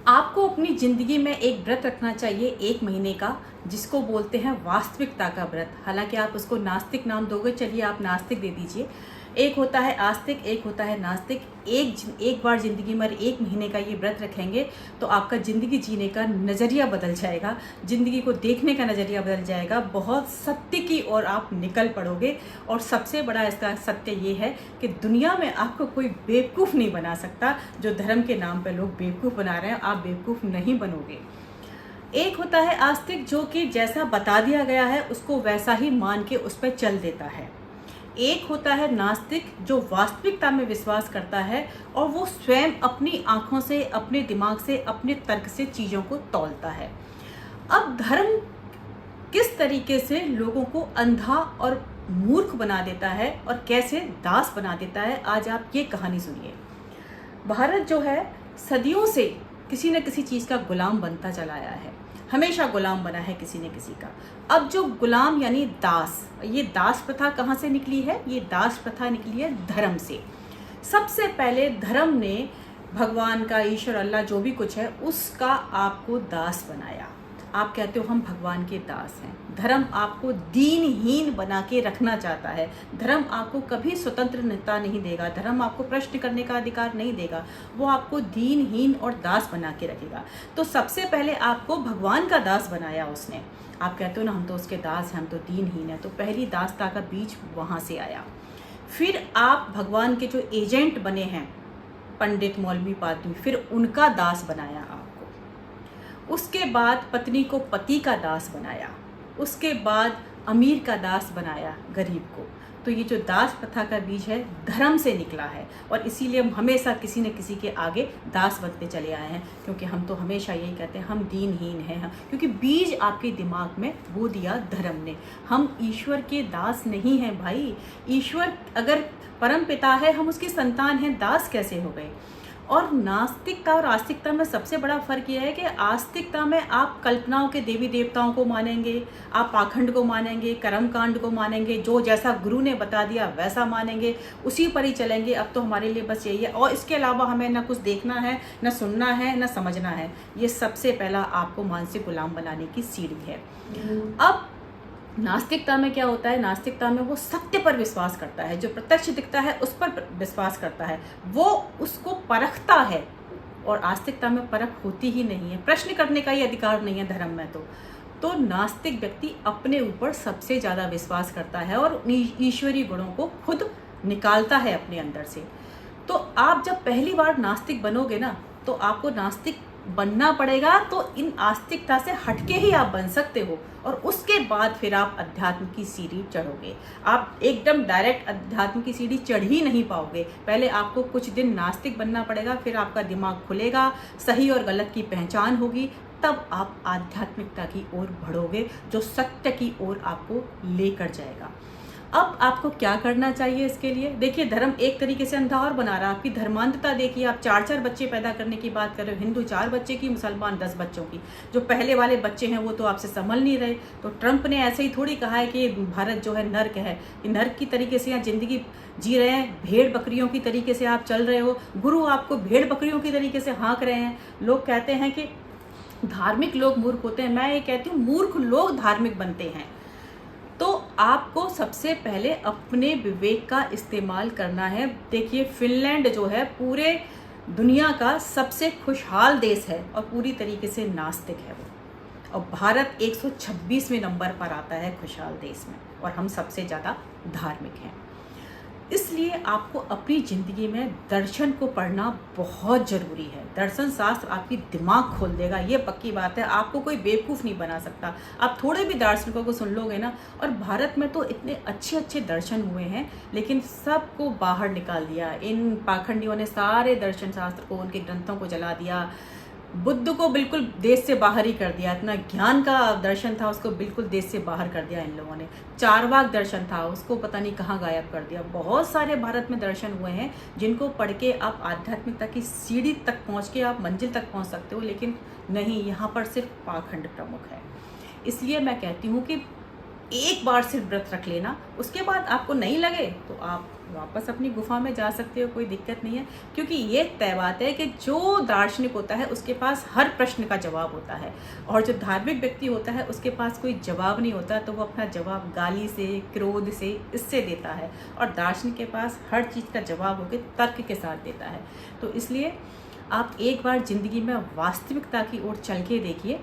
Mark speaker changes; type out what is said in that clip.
Speaker 1: आपको अपनी ज़िंदगी में एक व्रत रखना चाहिए 1 महीने का, जिसको बोलते हैं वास्तविकता का व्रत। हालांकि आप उसको नास्तिक नाम दोगे, चलिए आप नास्तिक दे दीजिए। एक होता है आस्तिक, एक होता है नास्तिक। एक बार ज़िंदगी में 1 महीने का ये व्रत रखेंगे तो आपका ज़िंदगी जीने का नज़रिया बदल जाएगा, ज़िंदगी को देखने का नज़रिया बदल जाएगा, बहुत सत्य की ओर आप निकल पड़ोगे। और सबसे बड़ा इसका सत्य ये है कि दुनिया में आपको कोई बेवकूफ़ नहीं बना सकता। जो धर्म के नाम पर लोग बेवकूफ़ बना रहे हैं, आप बेवकूफ़ नहीं बनोगे। एक होता है आस्तिक, जो कि जैसा बता दिया गया है उसको वैसा ही मान के उस पर चल देता है। एक होता है नास्तिक, जो वास्तविकता में विश्वास करता है और वो स्वयं अपनी आंखों से, अपने दिमाग से, अपने तर्क से चीज़ों को तौलता है। अब धर्म किस तरीके से लोगों को अंधा और मूर्ख बना देता है और कैसे दास बना देता है, आज आप ये कहानी सुनिए। भारत जो है सदियों से किसी न किसी चीज़ का गुलाम बनता चला आया है, हमेशा गुलाम बना है किसी न किसी का। अब जो गुलाम यानी दास, ये दास प्रथा कहाँ से निकली है? ये दास प्रथा निकली है धर्म से। सबसे पहले धर्म ने भगवान का, ईश्वर, अल्लाह जो भी कुछ है उसका आपको दास बनाया। आप कहते हो हम भगवान के दास हैं। धर्म आपको दीनहीन बना के रखना चाहता है। धर्म आपको कभी स्वतंत्रता नहीं देगा, धर्म आपको प्रश्न करने का अधिकार नहीं देगा, वो आपको दीनहीन और दास बना के रखेगा। तो सबसे पहले आपको भगवान का दास बनाया उसने। आप कहते हो ना हम तो उसके दास हैं, हम तो दीनहीन हैं, तो पहली दासता का बीज वहाँ से आया। फिर आप भगवान के जो एजेंट बने हैं, पंडित, मौलवी, पादरी, फिर उनका दास बनाया आपको। उसके बाद पत्नी को पति का दास बनाया, उसके बाद अमीर का दास बनाया गरीब को। तो ये जो दास प्रथा का बीज है धर्म से निकला है, और इसीलिए हम हमेशा किसी न किसी के आगे दास बनते चले आए हैं। क्योंकि हम तो हमेशा यही कहते हैं हम दीनहीन हैं, क्योंकि बीज आपके दिमाग में वो दिया धर्म ने। हम ईश्वर के दास नहीं हैं भाई। ईश्वर अगर परम पिता है, हम उसकी संतान हैं, दास कैसे हो गए? और नास्तिकता और आस्तिकता में सबसे बड़ा फर्क यह है कि आस्तिकता में आप कल्पनाओं के देवी देवताओं को मानेंगे, आप पाखंड को मानेंगे, कर्मकांड को मानेंगे, जो जैसा गुरु ने बता दिया वैसा मानेंगे, उसी पर ही चलेंगे। अब तो हमारे लिए बस यही है, और इसके अलावा हमें ना कुछ देखना है, ना सुनना है, ना समझना है। ये सबसे पहला आपको मानसिक गुलाम बनाने की सीढ़ी है। अब नास्तिकता में क्या होता है? नास्तिकता में वो सत्य पर विश्वास करता है, जो प्रत्यक्ष दिखता है उस पर विश्वास करता है, वो उसको परखता है। और आस्तिकता में परख होती ही नहीं है, प्रश्न करने का ही अधिकार नहीं है धर्म में। तो नास्तिक व्यक्ति अपने ऊपर सबसे ज़्यादा विश्वास करता है और ईश्वरीय गुणों को खुद निकालता है अपने अंदर से। तो आप जब पहली बार नास्तिक बनोगे ना, तो आपको नास्तिक बनना पड़ेगा। तो इन आस्तिकता से हटके ही आप बन सकते हो, और उसके बाद फिर आप अध्यात्म की सीढ़ी चढ़ोगे। आप एकदम डायरेक्ट अध्यात्म की सीढ़ी चढ़ ही नहीं पाओगे। पहले आपको कुछ दिन नास्तिक बनना पड़ेगा, फिर आपका दिमाग खुलेगा, सही और गलत की पहचान होगी, तब आप आध्यात्मिकता की ओर बढ़ोगे, जो सत्य की ओर आपको लेकर जाएगा। अब आपको क्या करना चाहिए इसके लिए? देखिए, धर्म एक तरीके से अंधा और बना रहा है। आपकी धर्मांधता देखिए, आप 4-4 बच्चे पैदा करने की बात कर रहे हो, हिंदू 4 बच्चे की, मुसलमान 10 बच्चों की। जो पहले वाले बच्चे हैं वो तो आपसे संभल नहीं रहे। तो ट्रंप ने ऐसे ही थोड़ी कहा है कि भारत जो है नर्क है, कि नर्क की तरीके से यहाँ जिंदगी जी रहे हैं, भेड़ बकरियों की तरीके से आप चल रहे हो। गुरु आपको भेड़ बकरियों की तरीके से हाँक रहे हैं। लोग कहते हैं कि धार्मिक लोग मूर्ख होते हैं, मैं ये कहती हूँ मूर्ख लोग धार्मिक बनते हैं। तो आपको सबसे पहले अपने विवेक का इस्तेमाल करना है। देखिए, फिनलैंड जो है पूरे दुनिया का सबसे खुशहाल देश है और पूरी तरीके से नास्तिक है वो, और भारत 126वें नंबर पर आता है खुशहाल देश में, और हम सबसे ज़्यादा धार्मिक हैं। इसलिए आपको अपनी ज़िंदगी में दर्शन को पढ़ना बहुत ज़रूरी है। दर्शन शास्त्र आपकी दिमाग खोल देगा, ये पक्की बात है। आपको कोई बेवकूफ़ नहीं बना सकता। आप थोड़े भी दार्शनिकों को सुन लोगे ना, और भारत में तो इतने अच्छे अच्छे दर्शन हुए हैं, लेकिन सबको बाहर निकाल दिया। इन पाखंडियों ने सारे दर्शन शास्त्र को, उनके ग्रंथों को जला दिया। बुद्ध को बिल्कुल देश से बाहर ही कर दिया। इतना ज्ञान का दर्शन था, उसको बिल्कुल देश से बाहर कर दिया इन लोगों ने। चारवाक दर्शन था, उसको पता नहीं कहाँ गायब कर दिया। बहुत सारे भारत में दर्शन हुए हैं जिनको पढ़ के आप आध्यात्मिकता की सीढ़ी तक पहुँच के आप मंजिल तक पहुँच सकते हो, लेकिन नहीं, यहाँ पर सिर्फ पाखंड प्रमुख है। इसलिए मैं कहती हूँ कि एक बार सिर्फ व्रत रख लेना, उसके बाद आपको नहीं लगे तो आप वापस अपनी गुफा में जा सकते हो, कोई दिक्कत नहीं है। क्योंकि ये तय बात है कि जो दार्शनिक होता है उसके पास हर प्रश्न का जवाब होता है, और जो धार्मिक व्यक्ति होता है उसके पास कोई जवाब नहीं होता, तो वो अपना जवाब गाली से, क्रोध से, इससे देता है। और दार्शनिक के पास हर चीज़ का जवाब होकर तर्क के साथ देता है। तो इसलिए आप एक बार ज़िंदगी में वास्तविकता की ओर चल के देखिए।